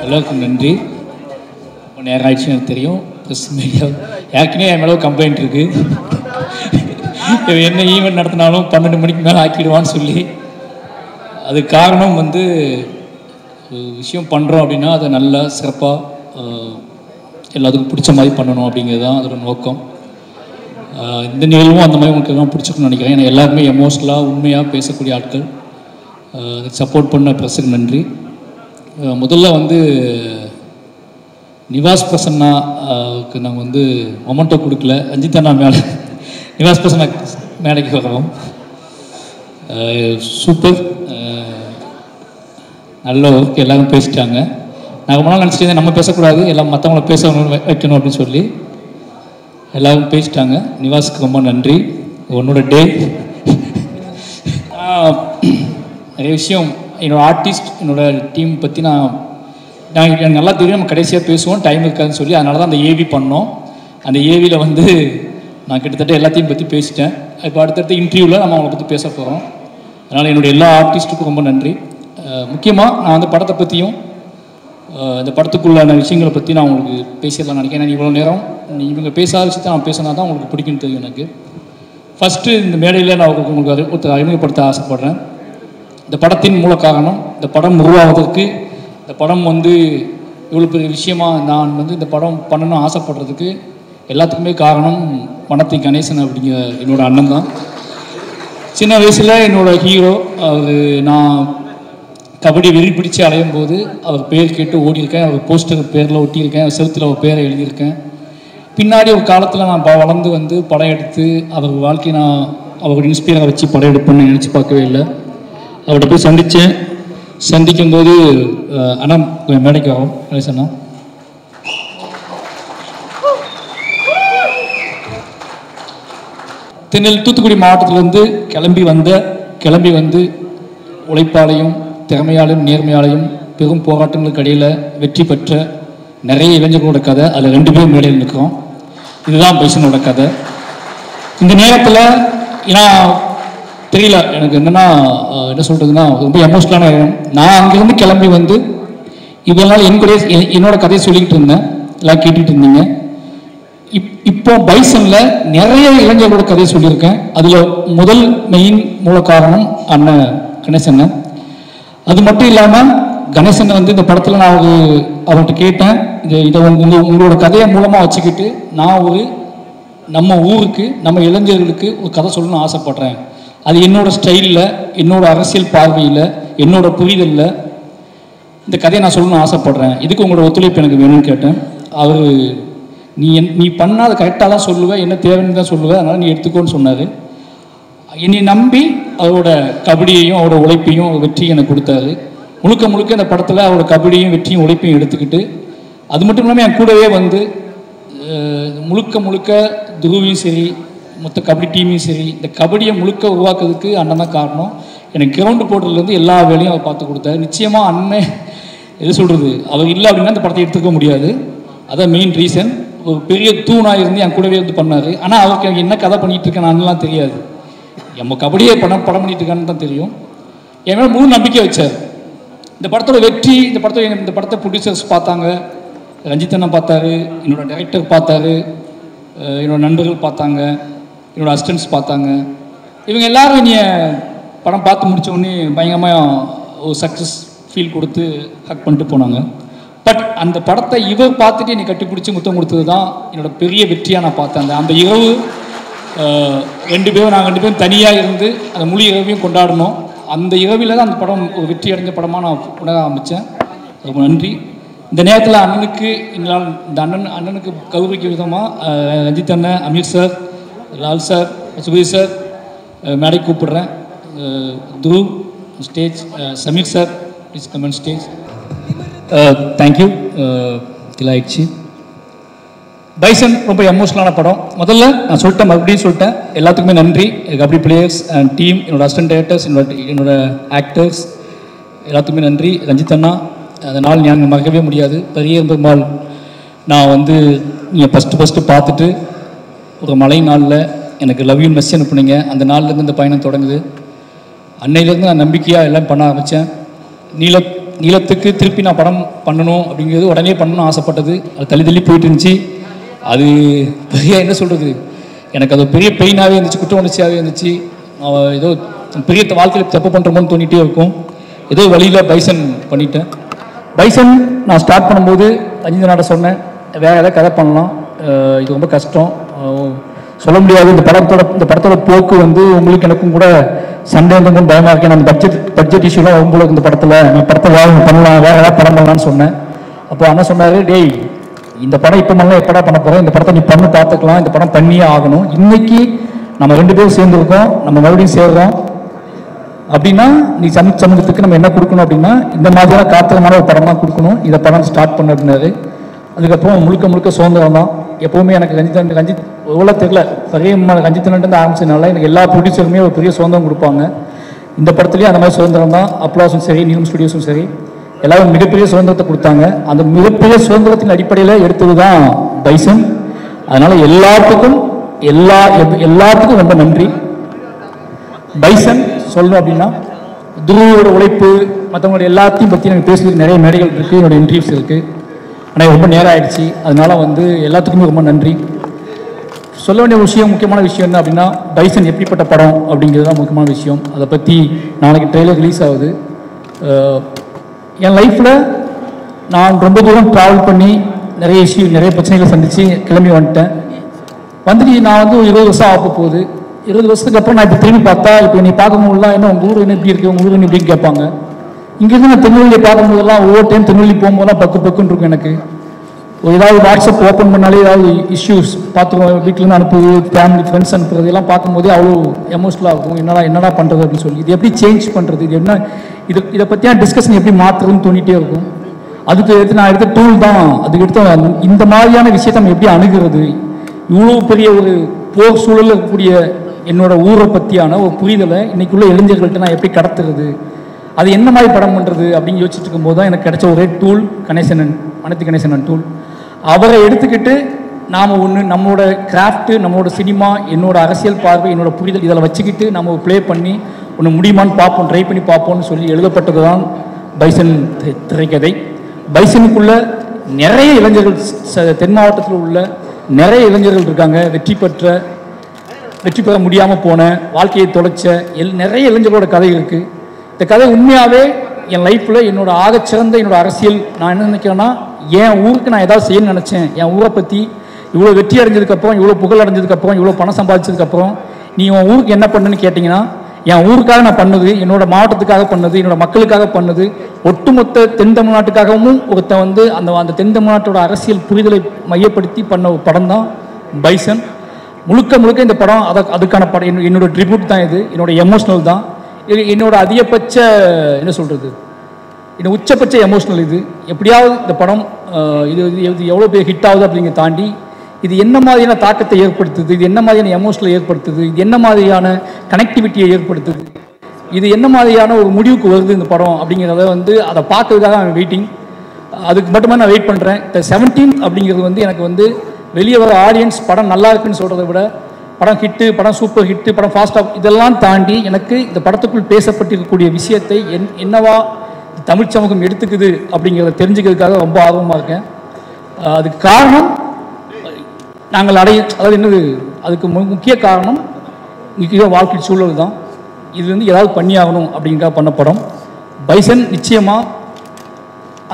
எல்லாருக்கும் நன்றி. ரொம்ப நேரம் ஆயிடுச்சு எனக்கு தெரியும். ப்ரெஸ் மீடியா ஏற்கனவே என் மேலே கம்ப்ளைண்ட் இருக்குது. என்ன ஈவெண்ட் நடத்தினாலும் 12 மணிக்கு மேலே ஆக்கிடுவான்னு சொல்லி. அது காரணம் வந்து விஷயம் பண்ணுறோம் அப்படின்னா அதை நல்லா சிறப்பாக எல்லாத்துக்கும் பிடிச்ச மாதிரி பண்ணணும் அப்படிங்கிறது தான் அதோட நோக்கம். இந்த நிகழ்வும் அந்த மாதிரி உங்களுக்கு எல்லாம் பிடிச்சிக்கணும்னு நினைக்கிறேன். ஏன்னா எல்லாருமே எமோஷ்னலாக உண்மையாக பேசக்கூடிய ஆட்கள். சப்போர்ட் பண்ண ப்ரெஸ்ஸுக்கு நன்றி. முதல்ல வந்து நிவாஸ் பிரசன்னாவுக்கு நாங்கள் வந்து மொமெண்டோ கொடுக்கல. ரஞ்சித் அண்ணா மேலே நிவாஸ் பிரசன்னா மேடைக்கு வரோம். சூப்பர், நல்ல ஒர்க், எல்லோரும் பேசிட்டாங்க. நான் ரொம்ப நாள் நினச்சிட்டு நம்ம பேசக்கூடாது, எல்லாம் மற்றவங்கள பேச வைக்கணும் அப்படின்னு சொல்லி எல்லோரும் பேசிட்டாங்க. நிவாஸுக்கு ரொம்ப நன்றி. உன்னோட டே நிறைய விஷயம் என்னோடய ஆர்டிஸ்ட் என்னோடய டீம் பற்றி எனக்கு நல்லா தெரியும். நம்ம கடைசியாக பேசுவோம், டைம் இருக்காதுன்னு சொல்லி. அதனால தான் அந்த ஏவி பண்ணோம். அந்த ஏவியில் வந்து நான் கிட்டத்தட்ட எல்லாத்தையும் பற்றி பேசிட்டேன். இப்போ அடுத்தடுத்த இன்டர்வியூவில் நம்ம அவங்களை பற்றி பேச போகிறோம். அதனால் என்னுடைய எல்லா ஆர்டிஸ்ட்டுக்கும் ரொம்ப நன்றி. முக்கியமாக நான் அந்த படத்தை பற்றியும் இந்த படத்துக்குள்ளான விஷயங்களை பற்றி நான் உங்களுக்கு பேசிடலாம் நினைக்கிறேன். இவ்வளோ நேரம் இவங்க பேசாத விஷயத்தை நான் பேசினா தான் உங்களுக்கு பிடிக்குன்னு தெரியும் எனக்கு. ஃபஸ்ட்டு இந்த மேடையில் நான் உங்களுக்கு ஒருத்தர் அறிமுகப்படுத்த ஆசைப்பட்றேன். இந்த படத்தின் மூல காரணம், இந்த படம் உருவாவதற்கு, இந்த படம் வந்து இவ்வளோ பெரிய விஷயமாக நான் வந்து இந்த படம் பண்ணணும்னு ஆசைப்படுறதுக்கு எல்லாத்துக்குமே காரணம் பணத்தை கணேசன் அப்படிங்கிற என்னோடய அண்ணன் தான். சின்ன வயசில் என்னோடய ஹீரோ அவர், நான் கபடி வெறி பிடிச்சி அலையும் போது அவர் பேர் கேட்டு ஓடியிருக்கேன். அவர் போஸ்டர் பேரில் ஒட்டியிருக்கேன், செவுத்தில் அவர் பேரை எழுதியிருக்கேன். பின்னாடி ஒரு காலத்தில் நான் வளர்ந்து வந்து படம் எடுத்து அவர் வாழ்க்கையை நான் அவரோட இன்ஸ்பயரை வச்சு படம் எடுப்பேன்னு நினச்சி பார்க்கவே இல்லை. அவர்கிட்ட போய் சந்திக்கும்போது அண்ணா மேடைக்கு வரோம் கணேசண்ணா. தூத்துக்குடி மாவட்டத்திலேருந்து கிளம்பி வந்து உழைப்பாளையும் திறமையாலையும் நேர்மையாலையும் பெரும் போராட்டங்களுக்கு இடையில் வெற்றி பெற்ற நிறைய இளைஞர்களோட கதை. அதில் 2 பேரும் மேடையில் நிற்கிறோம். இதுதான் பைசனோட கதை. இந்த நேரத்தில் ஏன்னா தெரியல எனக்கு என்னென்னா என்ன சொல்கிறதுன்னா ரொம்ப எமோஷ்னலான நேரம். நான் அங்கேருந்து கிளம்பி வந்து இவ்வளோ நாள் என்னோட கதையை சொல்லிக்கிட்டு இருந்தேன், எல்லாம் கேட்டுட்டு இருந்தீங்க. இப்போ பைசனில் நிறைய இளைஞர்களோட கதையை சொல்லியிருக்கேன். அதில் முதல் மெயின் மூல காரணம் அண்ணன் கணேசன். அது மட்டும் இல்லாமல் கணேசன் வந்து இந்த படத்தில் நான் அவர்கிட்ட கேட்டேன், இதை உங்களோட கதையை மூலமாக வச்சுக்கிட்டு நான் நம்ம ஊருக்கு நம்ம இளைஞர்களுக்கு ஒரு கதை சொல்லணும்னு ஆசைப்பட்றேன். அது என்னோடய ஸ்டைலில், என்னோடய அரசியல் பார்வையில், என்னோட புரிதலில் இந்த கதையை நான் சொல்லணும்னு ஆசைப்பட்றேன். இதுக்கு உங்களோட ஒத்துழைப்பு எனக்கு வேணும்னு கேட்டேன். அவர் நீ பண்ணாத கரெக்டாக தான் சொல்லுவேன், என்ன தேவைன்னு தான் சொல்லுவேன், அதனால் நீ எடுத்துக்கோன்னு சொன்னார். என்னை நம்பி அவரோட கபடியையும் அவரோட உழைப்பையும் வெற்றி எனக்கு கொடுத்தாரு. முழுக்க இந்த படத்தில் அவரோட கபடியும் வெற்றியும் உழைப்பையும் எடுத்துக்கிட்டு, அது மட்டும் இல்லாமல் என் கூடவே வந்து முழுக்க துருவியும் சரி, மொத்த கபடி டீமையும் சரி, இந்த கபடியை உருவாக்குறதுக்கு அண்ணன் தான் காரணம். எனக்கு கிரவுண்டு போடுறதுலேருந்து எல்லா வேலையும் அவர் பார்த்து கொடுத்தாரு. நிச்சயமாக அண்ணன் எது சொல்கிறது, அவர் இல்லை அப்படின்னா இந்த படத்தை எடுத்துக்க முடியாது. அதான் மெயின் ரீசன். ஒரு பெரிய தூணாக இருந்து என் கூடவே வந்து பண்ணார். ஆனால் அவருக்கு எனக்கு என்ன கதை பண்ணிகிட்டு இருக்கேன் நான்லாம் தெரியாது. நம்ம கபடியை படம் பண்ணிட்டு இருக்கான்னு தான் தெரியும். என் மேலே முழு நம்பிக்கை வச்சார். இந்த படத்தோட வெற்றி, இந்த படத்தை ப்ரொடியூசர்ஸ் பார்த்தாங்க, ரஞ்சித் அண்ணா பார்த்தாரு, என்னோடய டைரக்டர் பார்த்தாரு, என்னோடய நண்பர்கள் பார்த்தாங்க, என்னோடய அசிஸ்டன்ட்ஸ் பார்த்தாங்க. இவங்க எல்லோரும் என்னைய படம் பார்த்து முடித்த உடனே பயங்கரமாக ஒரு சக்ஸஸ் ஃபீல் கொடுத்து ஹக் பண்ணிட்டு போனாங்க. பட் அந்த படத்தை இவர் பார்த்துட்டு என்னை கட்டி பிடிச்சி முத்தம் கொடுத்தது தான் என்னோடய பெரிய வெற்றியாக நான் பார்த்தேன். அந்த இரவு நாங்கள் 2 பேரும் தனியாக இருந்து அந்த முழு இரவையும் கொண்டாடணும். அந்த இரவில் தான் அந்த படம் ஒரு வெற்றி அடைஞ்ச படமாக நான் உணர ஆரம்பித்தேன். ரொம்ப நன்றி. இந்த நேரத்தில் அண்ணனுக்கு எங்களால் இந்த அண்ணனுக்கு கௌரவிக்க விதமாக ரஞ்சித் அண்ணன், Ameer sir, Lal sir, Subeer sir மேடை கூப்பிடுறேன். Dhruv stage, Sameer sir please come on stage. Thank you. ஆயிடுச்சு. பைசன் ரொம்ப எமோஷனலான படம். முதல்ல நான் சொல்லிட்டேன், மறுபடியும் சொல்லிட்டேன், எல்லாத்துக்குமே நன்றி. கபடி பிளேயர்ஸ் அண்ட் டீம், என்னோடய அசிஸ்டன்ட் டைரக்டர்ஸ், என்னோட ஆக்டர்ஸ் எல்லாத்துக்குமே நன்றி. ரஞ்சித் அண்ணா, அந்த நாள் ஞாபகம் மறக்கவே முடியாது. பெரிய பெருமாள் நான் வந்து நீங்கள் ஃபஸ்ட்டு பார்த்துட்டு ஒரு மழை நாளில் எனக்கு லவ் யூ மெசேஜ் அனுப்புனீங்க. அந்த நாள்லேருந்து இந்த பயணம் தொடங்குது. அன்னையிலேருந்து நான் நம்பிக்கையாக எல்லாம் பண்ண ஆரம்பித்தேன். நீளத்துக்கு திருப்பி நான் படம் பண்ணணும் அப்படிங்கிறது உடனே பண்ணணும்னு ஆசைப்பட்டது. அது தள்ளி தள்ளி போயிட்டு இருந்துச்சு. அது பெரிய என்ன சொல்கிறது, எனக்கு அது பெரிய பெயினாகவே இருந்துச்சு, குற்ற உணர்ச்சியாகவே இருந்துச்சு. ஏதோ பெரிய வாழ்க்கையில் தப்பு பண்ணுறோமோன்னு தோணிகிட்டே இருக்கும். ஏதோ வழியில் பைசன் பண்ணிட்டேன். பைசன் நான் ஸ்டார்ட் பண்ணும்போது ரஞ்சிதனாட்ட சொன்னேன், வேறு ஏதாவது கதை பண்ணலாம், இது ரொம்ப கஷ்டம், சொல்ல முடியாது. இந்த படத்தோட போக்கு வந்து உங்களுக்கு எனக்கும் கூட சண்டே கொஞ்சம் பயமாக இருக்கேன். அந்த பட்ஜெட் இஷ்யூலாம் உங்களுக்கு இந்த படத்தில் படத்தை பண்ணலாம், வேறு ஏதாவது படம் பண்ணலான்னு சொன்னேன். அப்போ அண்ணா சொன்னார், டேய் இந்த படம் இப்போ பண்ணலாம், எப்படா பண்ண போகிறேன், இந்த படத்தை நீ பண்ணு பார்த்துக்கலாம், இந்த படம் பண்ணியே ஆகணும். இன்னைக்கு நம்ம 2 பேரும் சேர்ந்துருக்கோம், நம்ம மறுபடியும் சேர்றோம் அப்படின்னா நீ சமூகத்துக்கு நம்ம என்ன கொடுக்கணும் அப்படின்னா இந்த மாதிரியான காத்திரமான ஒரு படம் தான் கொடுக்கணும், இதை படம் ஸ்டார்ட் பண்ண அப்படின்னாரு. அதுக்கப்புறம் முழுக்க சுதந்திரம் தான். எப்போவுமே எனக்கு ரஞ்சித் எவ்வளோ தெரியல, பெரிய ரஞ்சித்தன்ட்டு ஆரம்பிச்சதுனால எனக்கு எல்லா ப்ரொடியூசருமே ஒரு பெரிய சுதந்திரம் கொடுப்பாங்க. இந்த படத்துலேயும் அந்த மாதிரி சுதந்திரம் தான். அப்ளாஸும் சரி, நீலம் ஸ்டுடியோஸும் சரி, எல்லாரும் மிகப்பெரிய சுதந்திரத்தை கொடுத்தாங்க. அந்த மிகப்பெரிய சுதந்திரத்தின் அடிப்படையில் எடுத்தது தான் பைசன். அதனால் எல்லாத்துக்கும் ரொம்ப நன்றி. பைசன் சொல்லணும் அப்படின்னா துருவோட உழைப்பு, மற்றவங்களோட எல்லாத்தையும் பற்றி எனக்கு பேசுறதுக்கு நிறைய மேடைகள் இருக்குது, என்னோடய இன்டர்வியூஸ் இருக்குது. ஆனால் ரொம்ப நேரம் ஆகிடுச்சு. அதனால் எல்லாத்துக்குமே ரொம்ப நன்றி. சொல்ல வேண்டிய விஷயம், முக்கியமான விஷயம் என்ன அப்படின்னா பைசன் எப்படிப்பட்ட படம் அப்படிங்கிறது தான் முக்கியமான விஷயம். அதை பற்றி நாளைக்கு ட்ரெய்லர் ரிலீஸ் ஆகுது. என் லைஃப்பில் நான் ரொம்ப தூரம் ட்ராவல் பண்ணி நிறைய பிரச்சனைகளை சந்தித்து கிளம்பி வந்துட்டேன். நான் ஒரு 20 வருஷம் ஆக போகுது. 20 வருஷத்துக்கு அப்புறம் நான் இப்போ திரும்பி பார்த்தா, இப்போ நீ பார்க்கும்போதுலாம் என்ன உங்கள் ஊர் என்ன எப்படி இருக்குது, உங்கள் ஊர் என்ன எப்படின்னு கேட்பாங்க. இங்கேருந்து நான் திருநெல்வேலியை பார்க்கும்போதெல்லாம் ஒவ்வொரு டைம் திருநெல்வேலி போகும்போதெல்லாம் பக்குன்னு இருக்கும் எனக்கு. ஏதாவது வாட்ஸ்அப் ஓப்பன் பண்ணாலே ஏதாவது இஷ்யூஸ் பார்த்துருவோம், வீட்டிலேருந்து அனுப்புது, ஃபேமிலி ஃப்ரெண்ட்ஸ் அனுப்புறது எல்லாம் பார்க்கும்போதே அவ்வளோ எமோஷனலாக இருக்கும். என்னடா பண்ணுறது அப்படின்னு சொல்லி, இது எப்படி சேஞ்ச் பண்ணுறது, இது என்ன, இதை பற்றியான டிஸ்கஷன் எப்படி மாற்றுறதுன்னு தோணிகிட்டே இருக்கும். அதுக்கு நான் எடுத்த டூல் தான். அதுக்கு எடுத்த இந்த மாதிரியான விஷயத்தை நம்ம எப்படி அணுகிறது, இவ்வளோ பெரிய ஒரு போர் சூழலில் இருக்கக்கூடிய என்னோட ஊரை பற்றியான ஒரு புரிதலை இன்றைக்குள்ள இளைஞர்கள்ட்ட நான் எப்படி கடத்துறது, அது என்ன மாதிரி படம் பண்ணுறது அப்படின்னு யோசிச்சுட்டு இருக்கும்போது தான் எனக்கு கிடைச்ச ஒரே டூல் அனைத்து கணேசனன் டூல். அவரை எடுத்துக்கிட்டு நாம் நம்மளோட கிராஃப்ட்டு, நம்மளோட சினிமா, என்னோட அரசியல் பார்வை, என்னோட புரிதல் இதில் வச்சுக்கிட்டு நம்ம ப்ளே பண்ணி ஒன்று முடியுமான்னு பார்ப்போம், ட்ரை பண்ணி பார்ப்போம்னு சொல்லி எழுதப்பட்டது தான் பைசன் திரைக்கதை. பைசனுக்குள்ள நிறைய இளைஞர்கள், தென் மாவட்டத்தில் உள்ள நிறைய இளைஞர்கள் இருக்காங்க. வெற்றி பெற முடியாமல் போன, வாழ்க்கையை தொலைச்ச நிறைய இளைஞர்களோட கதை இருக்குது. இந்த கதை உண்மையாகவே என் லைஃப்பில் என்னோட ஆகச்சிறந்த என்னோட அரசியல். நான் என்ன நினைக்கிறேன்னா, என் ஊருக்கு நான் ஏதாவது செய்யணும்னு நினச்சேன். என் ஊரை பற்றி இவ்வளோ வெற்றி அடைஞ்சதுக்கப்புறம், இவ்வளோ புகழ் அடைஞ்சதுக்கப்புறம், இவ்வளோ பணம் சம்பாதிச்சதுக்கப்புறம் நீ உன் ஊருக்கு என்ன பண்ணுன்னு கேட்டிங்கன்னா, என் ஊருக்காக நான் பண்ணது, என்னோட மாவட்டத்துக்காக பண்ணது, என்னோட மக்களுக்காக பண்ணது, ஒட்டுமொத்த தென் தமிழ்நாட்டுக்காகவும் ஒருத்தன் அந்த தென் தமிழ்நாட்டோட அரசியல் புரிதலை மையப்படுத்தி பண்ண ஒரு படம் தான் பைசன். முழுக்க இந்த படம் அதுக்கான படம். என்னோட ட்ரிபியூட் தான் இது, என்னோட எமோஷனல் தான், என்னோட அதிகபட்ச என்ன சொல்கிறது, என்னோட உச்சபட்ச எமோஷனல் இது. எப்படியாவது இந்த படம் இது எவ்வளோ பேர் ஹிட் ஆகுது அப்படிங்கிறத தாண்டி இது என்ன மாதிரியான தாக்கத்தை ஏற்படுத்துது, இது என்ன மாதிரியான எமோஷனலை ஏற்படுத்துது, இது என்ன மாதிரியான கனெக்டிவிட்டியை ஏற்படுத்துது, இது என்ன மாதிரியான ஒரு முடிவுக்கு வருது இந்த படம் அப்படிங்கிறத அதை பார்க்கறதுக்காக நான் வெயிட்டிங். அதுக்கு மட்டுமே நான் வெயிட் பண்ணுறேன். இந்த 17 அப்படிங்கிறது எனக்கு வெளியே வர ஆடியன்ஸ் படம் நல்லா இருக்குன்னு சொல்கிறத விட, படம் ஹிட்டு, படம் சூப்பர் ஹிட்டு, படம் ஃபாஸ்ட்டாக இதெல்லாம் தாண்டி எனக்கு இந்த படத்துக்குள் பேசப்பட்டிருக்கக்கூடிய விஷயத்தை என்னவா தமிழ் சமூகம் எடுத்துக்குது அப்படிங்கிறத தெரிஞ்சுக்கிறதுக்காக ரொம்ப ஆர்வமாக இருக்கேன். அதுக்கு காரணம் நாங்கள் அதாவது என்னது, அதுக்கு முக்கிய காரணம் இன்றைக்கி வாழ்க்கை சூழல் தான். இது ஏதாவது பண்ணி ஆகணும் அப்படிங்கிறத பண்ண படம் பைசன். நிச்சயமாக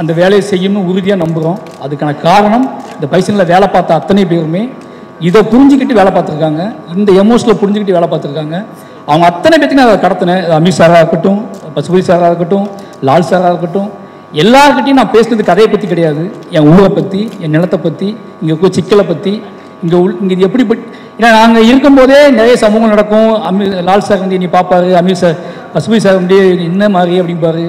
அந்த வேலையை செய்யணும்னு உறுதியாக நம்புகிறோம். அதுக்கான காரணம் இந்த பைசனில் வேலை பார்த்த அத்தனை பேருமே இதை புரிஞ்சுக்கிட்டு வேலை பார்த்துருக்காங்க, இந்த எமோஷனில் புரிஞ்சுக்கிட்டு வேலை பார்த்துருக்காங்க. அவங்க அத்தனை பேர்த்தையும் நான் அதை கடத்தினேன். அமீர் சாராக இருக்கட்டும், பசுபதி சாராக இருக்கட்டும், லால் சாராக இருக்கட்டும், எல்லாருக்கிட்டையும் நான் பேசுனது கதையை பற்றி கிடையாது, என் ஊரை பற்றி, என் நிலத்தை பற்றி, இங்கே இருக்க சிக்கலை பற்றி, இங்கே இது எப்படி. ஏன்னா நாங்கள் இருக்கும்போதே நிறைய சமூகம் நடக்கும். லால் சார் நீ பார்ப்பாரு, அமீர் சார் பசுபதி சார் என்ன மாதிரி அப்படிம்பாரு.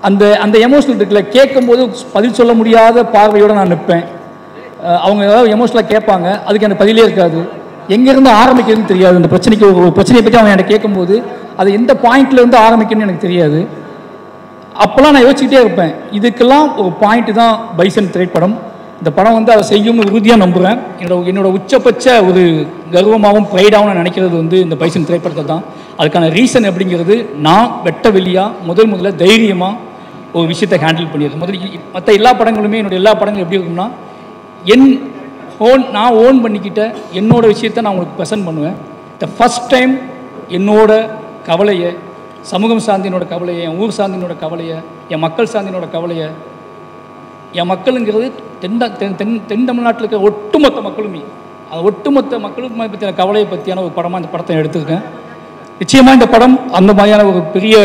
அந்த எமோஷனல் இருக்குல்ல, கேட்கும்போது பதில் சொல்ல முடியாத பார்வையோடு நான் நிற்பேன். அவங்க ஏதாவது எமோஷனலாக கேட்பாங்க, அதுக்கு எனக்கு பதிலே இருக்காது, எங்கேருந்து ஆரம்பிக்கிறதுன்னு தெரியாது. அந்த பிரச்சனைக்கு ஒரு பிரச்சனையை பற்றி அவங்க என்கிட்ட கேட்கும்போது அது எந்த பாயிண்ட்லேருந்து ஆரம்பிக்கணும்னு எனக்கு தெரியாது. அப்போல்லாம் நான் யோசிச்சுக்கிட்டே இருப்பேன். இதுக்கெல்லாம் ஒரு பாயிண்ட்டு தான் பைசன் திரைப்படம். இந்த படம் அதை செய்யும்னு உறுதியாக நம்புகிறேன். என்னோட உச்சபட்ச ஒரு கர்வமாகவும் ப்ரைடாகவும் நான் நினைக்கிறது இந்த பைசன் திரைப்படத்தை தான். அதுக்கான ரீசன் அப்படிங்கிறது, நான் வெட்ட வெளியாக முதல்ல தைரியமாக ஒரு விஷயத்தை ஹேண்டில் பண்ணியிருக்கேன். முதல்ல மற்ற எல்லா படங்களுமே என்னோடய எல்லா படங்களும் எப்படி இருக்கும்னா நான் ஓன் பண்ணிக்கிட்ட என்னோட விஷயத்தை நான் உங்களுக்கு ப்ரெசென்ட் பண்ணுவேன். த ஃபஸ்ட் டைம் என்னோட கவலையை, சமூகம் சார்ந்தினோட கவலையை, என் ஊர் சார்ந்தினோட கவலையை, என் மக்கள் சார்ந்தினோட கவலையை, என் மக்களுங்கிறது தென் தமிழ்நாட்டில் இருக்கிற ஒட்டுமொத்த மக்களுமே, அது ஒட்டுமொத்த மக்களுக்கு பற்றின கவலையை பற்றியான ஒரு படமாக இந்த படத்தை எடுத்துருக்கேன். நிச்சயமாக இந்த படம் அந்த மாதிரியான ஒரு பெரிய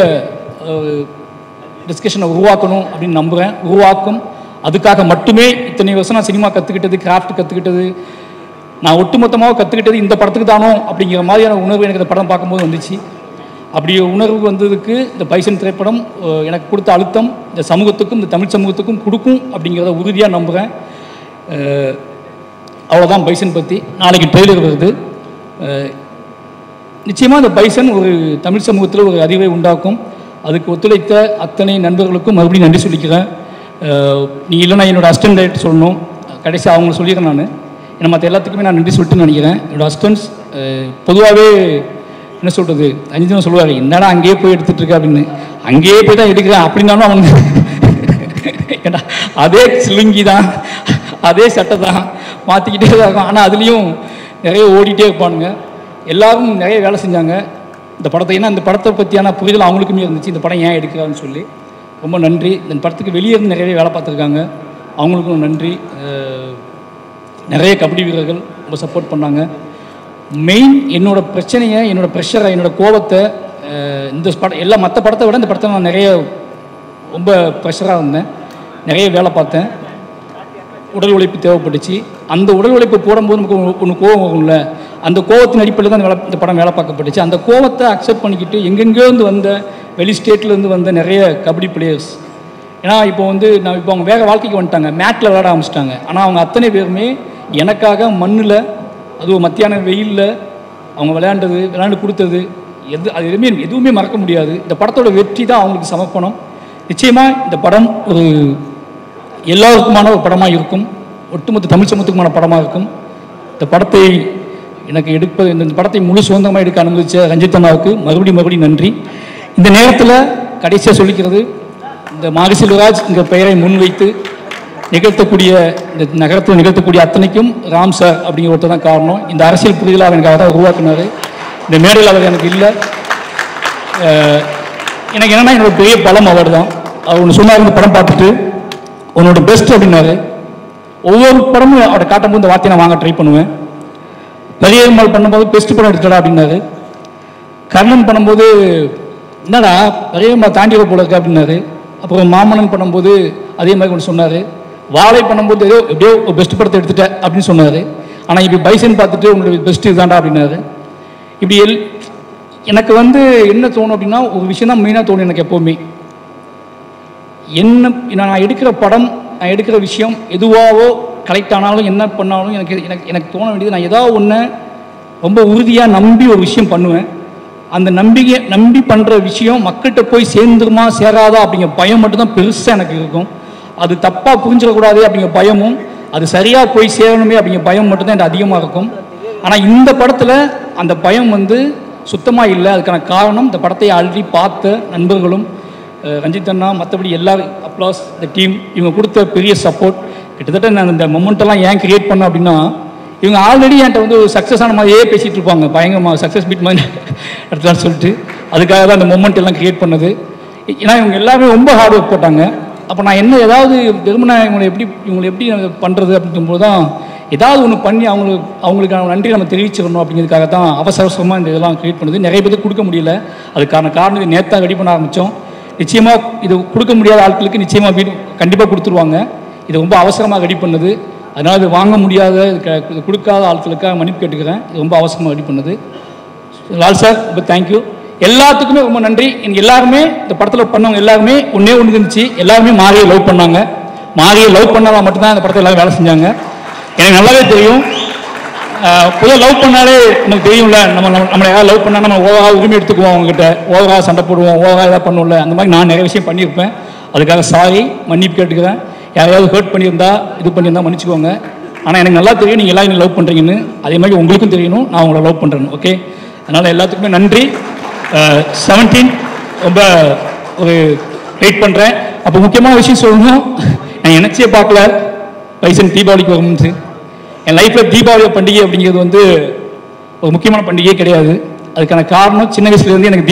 டிஸ்கஷனை உருவாக்கணும் அப்படின்னு நம்புகிறேன். உருவாக்கும். அதுக்காக மட்டுமே இத்தனை வருஷம் நான் சினிமா கற்றுக்கிட்டது, கிராஃப்ட் கற்றுக்கிட்டது, நான் ஒட்டுமொத்தமாக கற்றுக்கிட்டது இந்த படத்துக்கு தானோ அப்படிங்கிற மாதிரியான உணர்வு எனக்கு இந்த படம் பார்க்கும்போது வந்துச்சு. அப்படி உணர்வு வந்ததுக்கு இந்த பைசன் திரைப்படம் எனக்கு கொடுத்த அழுத்தம் இந்த சமூகத்துக்கும் இந்த தமிழ் சமூகத்துக்கும் கொடுக்கும் அப்படிங்கிறத உறுதியாக நம்புகிறேன். அவ்வளோதான் பைசன் பற்றி. நாளைக்கு ட்ரெய்லர் வருது. நிச்சயமாக இந்த பைசன் ஒரு தமிழ் சமூகத்தில் ஒரு அறிவை உண்டாக்கும். அதுக்கு ஒத்துழைத்த அத்தனை நண்பர்களுக்கும் மறுபடியும் நன்றி சொல்லிக்கிறேன். நீ இல்லைனா என்னோடய அசிஸ்டன்ட் டைரக்டர் சொல்லணும். கடைசியாக அவங்க சொல்லிக்கிறேன். நான் ஏன்னா மற்ற எல்லாத்துக்குமே நான் நன்றி சொல்லிட்டு நினைக்கிறேன். என்னோடய அசிஸ்டன்ஸ் பொதுவாகவே என்ன சொல்கிறது, அஞ்சுதான் சொல்லுவார், என்னடா அங்கேயே போய் எடுத்துகிட்டு இருக்க அப்படின்னு. அங்கேயே போய் தான் எடுக்கிறேன் அப்படின்னாலும் அவங்க ஏன்னா அதே சிலுங்கி தான், அதே சட்டை தான், மாற்றிக்கிட்டே தான் இருக்கும். ஆனால் அதுலேயும் நிறைய ஓடிட்டே இருப்பானுங்க. எல்லோரும் நிறைய வேலை செஞ்சாங்க இந்த படத்தை. ஏன்னா இந்த படத்தை பற்றியான புரிதல் அவங்களுக்குமே இருந்துச்சு, இந்த படம் ஏன் எடுக்கிறான்னு சொல்லி. ரொம்ப நன்றி. இந்த படத்துக்கு வெளியே இருந்து நிறைய வேலை பார்த்துருக்காங்க, அவங்களுக்கும் நன்றி. நிறைய கபடி வீரர்கள் ரொம்ப சப்போர்ட் பண்ணாங்க. மெயின் என்னோடய பிரச்சனையை, என்னோடய ப்ரெஷரை, என்னோடய கோபத்தை இந்த படம் எல்லா மற்ற படத்தை விட இந்த படத்தை நான் நிறைய ரொம்ப ப்ரெஷராக இருந்தேன். நிறைய வேலை பார்த்தேன். உடல் உழைப்பு தேவைப்பட்டுச்சு. அந்த உடல் உழைப்பு போடும்போது நமக்கு ஒன்று கோபம் வரும்ல, அந்த கோபத்தின் அடிப்படையில் தான் இந்த படம் வேலை பார்க்கப்பட்டுச்சு. அந்த கோபத்தை அக்செப்ட் பண்ணிக்கிட்டு எங்கெங்கேருந்து வந்த வெளி ஸ்டேட்லேருந்து வந்த நிறைய கபடி பிளேயர்ஸ், ஏன்னா இப்போ அவங்க வேறு வாழ்க்கைக்கு வந்துட்டாங்க, மேட்டில் விளையாட ஆரம்பிச்சிட்டாங்க. ஆனால் அவங்க அத்தனை பேருமே எனக்காக மண்ணில், அதுவும் மத்தியான வெயிலில் அவங்க விளையாண்டு கொடுத்தது அது எதுவுமே மறக்க முடியாது. இந்த படத்தோட வெற்றி தான் அவங்களுக்கு சமர்ப்பணம். நிச்சயமாக இந்த படம் ஒரு எல்லாருக்குமான ஒரு படமாக இருக்கும், ஒட்டுமொத்த தமிழ் சமூகத்துக்குமான படமாக இருக்கும். இந்த படத்தை எனக்கு இந்த படத்தை முழு சுதந்திரமாக எடுக்க அனுமதித்த ரஞ்சித் அண்ணாவுக்கு மறுபடியும் நன்றி. இந்த நேரத்தில் கடைசியாக சொல்லிக்கிறது, இந்த மாரி செல்வராஜ்ங்கிற பெயரை முன்வைத்து நிகழ்த்தக்கூடிய இந்த நகரத்தில் நிகழ்த்தக்கூடிய அத்தனைக்கும் ராம் சார் அப்படிங்கிற ஒருத்தர் தான் காரணம். இந்த அரசியல் புரிதலை அவர் எனக்கு தான் உருவாக்குனார். இந்த மேடையில் அவர் எனக்கு இல்லை. எனக்கு என்னென்னா என்னோட பெரிய பலம் அவர் தான். அவர் ஒன்று சொன்னார், இந்த படம் பார்த்துட்டு உன்னோட பெஸ்ட் அப்படின்னாரு. ஒவ்வொரு படமும் அவரை காட்டும்போது இந்த வார்த்தையை நான் வாங்க ட்ரை பண்ணுவேன். பெரியம்மாள் பண்ணும்போது பெஸ்ட் படம் எடுத்துடா அப்படின்னாரு. கர்ணன் பண்ணும்போது என்னடா பெரியம்மா தாண்டி போல இருக்கு அப்படின்னாரு. அப்புறம் மாமன்னன் பண்ணும்போது அதே மாதிரி ஒன்று சொன்னார். வாழை பண்ணும்போது எப்படியோ ஒரு பெஸ்ட் படத்தை எடுத்துட்டேன் அப்படின்னு சொன்னார். ஆனால் இப்போ பைசன் பார்த்துட்டு உங்களுடைய பெஸ்ட் இதுதான்டா அப்படின்னாரு. இப்படி எனக்கு என்ன தோணும் அப்படின்னா, ஒரு விஷயம் தான் மெயினாக தோணும் எனக்கு எப்போவுமே. நான் எடுக்கிற படம், நான் எடுக்கிற விஷயம் எதுவாகவோ கலெக்ட் ஆனாலும் என்ன பண்ணாலும் எனக்கு தோண வேண்டியது, நான் ஏதாவது ஒன்று ரொம்ப உறுதியாக நம்பி ஒரு விஷயம் பண்ணுவேன். அந்த நம்பி பண்ணுற விஷயம் மக்கள்கிட்ட போய் சேர்ந்துருமா சேராதா அப்படிங்கிற பயம் மட்டும்தான் பெருசாக எனக்கு இருக்கும். அது தப்பாக புரிஞ்சிடக்கூடாது அப்படிங்கிற பயமும், அது சரியாக போய் சேரணுமே அப்படிங்கிற பயம் மட்டும்தான் எனக்கு அதிகமாக இருக்கும். ஆனால் இந்த படத்தில் அந்த பயம் சுத்தமாக இல்லை. அதுக்கான காரணம் இந்த படத்தை ஆல்ரெடி பார்த்த நண்பர்களும், ரஞ்சித் அண்ணா, மற்றபடி எல்லாரும், அப்ளாஸ், இந்த டீம், இவங்க கொடுத்த பெரிய சப்போர்ட். கிட்டத்தட்ட நான் இந்த மொமெண்ட்டெல்லாம் ஏன் கிரியேட் பண்ணேன் அப்படின்னா, இவங்க ஆல்ரெடி என்கிட்ட ஒரு சக்ஸஸ் ஆன மாதிரியே பேசிகிட்டு இருப்பாங்க, பயங்கரமாக சக்ஸஸ் மீட் மாதிரி எடுத்துலான்னு சொல்லிட்டு. அதுக்காக தான் அந்த மொமெண்ட் எல்லாம் கிரியேட் பண்ணது. ஏன்னா இவங்க எல்லாருமே ரொம்ப ஹார்ட் ஒர்க் போட்டாங்க. அப்போ நான் ஏதாவது வெறுமனை இவங்களை எப்படி பண்ணுறது அப்படிங்கும்போது தான் ஏதாவது ஒன்று பண்ணி அவங்களுக்கான நன்றி நம்ம தெரிவிச்சிடணும் அப்படிங்கிறதுக்காக தான் அவசரமாக இந்த இதெல்லாம் கிரியேட் பண்ணுது. நிறைய பேருக்கு கொடுக்க முடியல. அதுக்கான காரணம் இது நேற்று ரெடி பண்ண ஆரம்பித்தோம். நிச்சயமாக இது கொடுக்க முடியாத ஆட்களுக்கு நிச்சயமாக கண்டிப்பாக கொடுத்துருவாங்க. இது ரொம்ப அவசரமாக ரெடி பண்ணுது. அதனால் இது வாங்க முடியாத, இது கொடுக்காத ஆட்களுக்காக மன்னிப்பு கேட்டுக்கிறேன். இது ரொம்ப அவசரமாக ரெடி பண்ணுது. லால் சார் ரொம்ப தேங்க்யூ. எல்லாத்துக்குமே ரொம்ப நன்றி. எனக்கு எல்லாருமே இந்த படத்தில் பண்ணவங்க எல்லாருமே ஒன்றே ஒன்று இருந்துச்சு, எல்லாருமே மாரியை லவ் பண்ணாங்க. மாரியை லவ் பண்ணாதான் மட்டும்தான் இந்த படத்தில் எல்லாரும் வேலை செஞ்சாங்க. எனக்கு நல்லாவே தெரியும். பொதுவாக லவ் பண்ணாலே எனக்கு தெரியும்ல, நம்மளை யாராவது லவ் பண்ணால் நம்ம ஓவராக உரிமை எடுத்துக்குவோம், அவங்ககிட்ட ஓவராக சண்டை போடுவோம், ஓவராக எதாவது பண்ணுவோம்ல. அந்த மாதிரி நான் நிறைய விஷயம் பண்ணியிருப்பேன். அதுக்காக சாரி, மன்னிப்பு கேட்டுக்கிறேன். யாரையாவது ஹர்ட் பண்ணியிருந்தா, இது பண்ணியிருந்தா மன்னிச்சுக்கோங்க. ஆனால் எனக்கு நல்லா தெரியும் நீங்கள் எல்லாம் லவ் பண்ணுறீங்கன்னு. அதே மாதிரி உங்களுக்கும் தெரியணும் நான் உங்களை லவ் பண்ணுறேன்னு. ஓகே, அதனால் எல்லாத்துக்குமே நன்றி. 17 ரொம்ப ஒரு வெயிட் பண்ணுறேன். அப்போ முக்கியமான விஷயம் சொல்லணும், நான் நினச்சே பார்க்கல பைசன் தீபாவளிக்கு வரும்னு. என் லைஃப்பில் தீபாவளி பண்டிகை அப்படிங்கிறது வந்து ஒரு முக்கியமான பண்டிகையே கிடையாது. அதுக்கான காரணம் சின்ன வயசுலேருந்து எனக்கு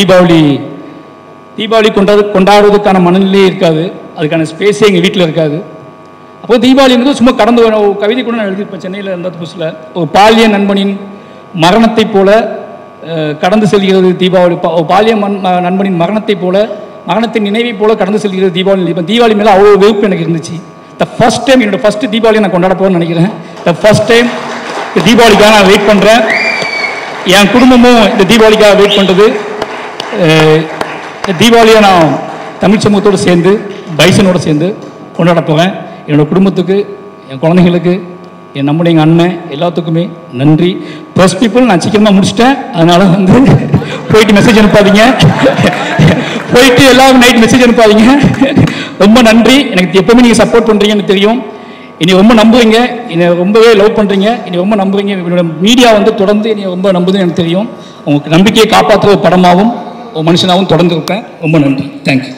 தீபாவளி கொண்டாடுவதற்கான மனநிலையே இருக்காது, அதுக்கான ஸ்பேஸே எங்கள் வீட்டில் இருக்காது. அப்போ தீபாவளிங்கிறது சும்மா கடந்து ஒரு கவிதை கூட நான் எழுதியிருப்பேன் சென்னையில் இருந்த புதுசில். ஒரு பாலிய நண்பனின் மரணத்தை போல கடந்து செல்கிறது தீபாவளி. பாலிய நண்பனின் மரணத்தை போல, மரணத்தின் நினைவை போல கடந்து செல்கிறது தீபாவளி. இப்போ தீபாவளி மேலே அவ்வளோ வெறுப்பு எனக்கு இருந்துச்சு. ஃபர்ஸ்ட் டைம் என்னோட ஃபர்ஸ்ட் தீபாவளியை நான் கொண்டாட போகிறேன்னு நினைக்கிறேன். ஃபர்ஸ்ட் டைம் இந்த தீபாவளிக்காக நான் வெயிட் பண்ணுறேன். என் குடும்பமும் இந்த தீபாவளிக்காக வெயிட் பண்ணுறது. இந்த தீபாவளியை நான் தமிழ் சமூகத்தோடு சேர்ந்து பைசனோடு சேர்ந்து கொண்டாட போகிறேன். என்னோடய குடும்பத்துக்கு, என் குழந்தைங்களுக்கு, நம்முடைய எங்கள் அண்ணன் எல்லாத்துக்குமே நன்றி. ப்ரெஸ் பீப்புள் நான் சீக்கிரமாக முடிச்சிட்டேன், அதனால் வந்து போயிட்டு மெசேஜ் அனுப்பாதீங்க, போயிட்டு எல்லாரும் நைட் மெசேஜ் அனுப்பாதீங்க. ரொம்ப நன்றி. எனக்கு எப்பவுமே நீங்கள் சப்போர்ட் பண்ணுறீங்கன்னு தெரியும். என்னை ரொம்ப நம்புறீங்க, என்னை ரொம்பவே லவ் பண்ணுறீங்க, என்னை ரொம்ப நம்புறீங்க. என்னோட மீடியா வந்து தொடர்ந்து என்னை ரொம்ப நம்புதுன்னு எனக்கு தெரியும். உங்களுக்கு நம்பிக்கையை காப்பாற்றுற படமாகவும் ஒரு மனுஷனாகவும் தொடர்ந்து இருப்பேன். ரொம்ப நன்றி. தேங்க்யூ.